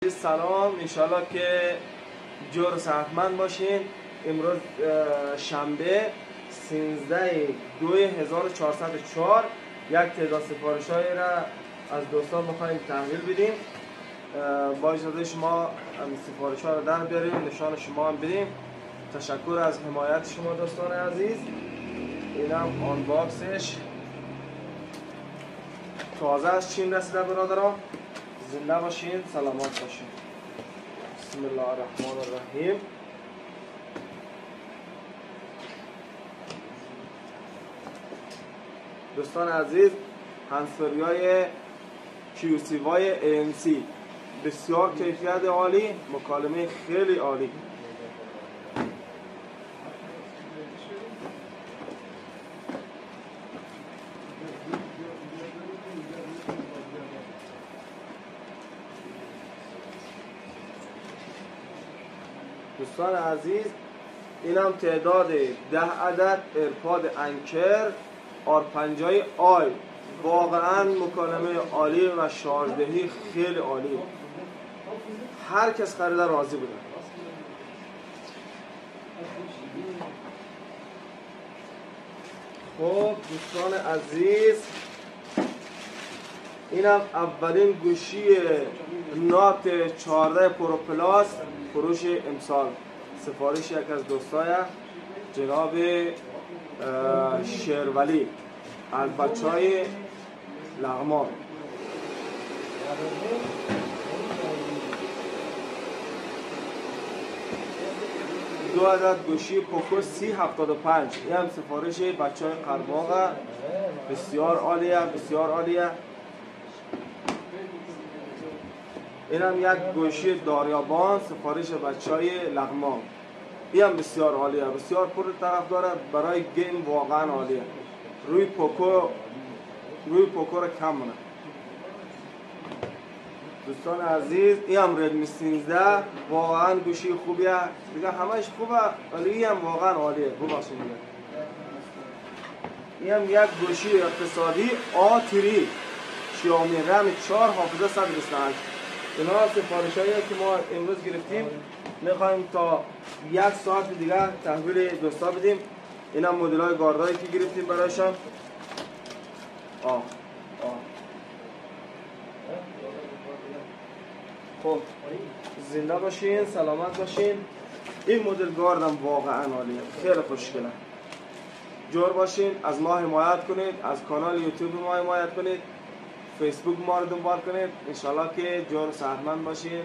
سلام، انشالله که جور و صحتمند باشین. امروز شنبه 13/2/1404 یک تعداد سفارش هایی را از دوستان میخوایم تحویل بدیم. با اجازه شما سفارش ها را در بیاریم، نشان شما هم بدیم. تشکر از حمایت شما دوستان عزیز. این هم آن باکسش تازه از چین رسیده برادران. زنده باشین، سلامت باشین. بسم الله الرحمن الرحیم. دوستان عزیز، هندزفری های QC-Y ANC بسیار کیفیت عالی، مکالمه خیلی عالی. دوستان عزیز، این هم تعداد 10 عدد ایرپاد انکر R50 آی. واقعا مکالمه عالی و شارژدهی خیلی عالی. هر کس خریده راضی بوده. خب دوستان عزیز، این هم اولین گوشی نات 14 پرو پلاس فروش امسال. سفارش یک از دوستای جناب شیرولی از بچه های لغمان. دو عدد گوشی پوکو 3075. این هم سفارش بچه های قرباغ. بسیار عالیه، بسیار عالیه. این هم یک گوشی داریابان، سفارش بچه های لغمان. این هم بسیار عالیه، بسیار پر طرف داره. برای گیم واقعا عالیه. روی پوکو را کم مونه. دوستان عزیز، این هم ردمی 13 واقعا گوشی خوبیه دیگه، همش خوبه ولی این هم واقعا عالیه. ببخشید این هم یک گوشی اقتصادی A3 شیائومی رم 4 حافظه 128. اینا سفارش هایی که ما امروز گرفتیم، میخوایم تا یک ساعت دیگه تحویل دوستا بدیم. این هم مدل های گاردایی که گرفتیم برایشان. خب زنده باشین، سلامت باشین. این مدل گارد هم واقعا عالیه، خیلی خوشگله. جور باشین، از ما حمایت کنید، از کانال یوتیوب ما حمایت کنید، فیسبوک ما رو دنبال کنید. انشالله که جور و صحتمند باشین.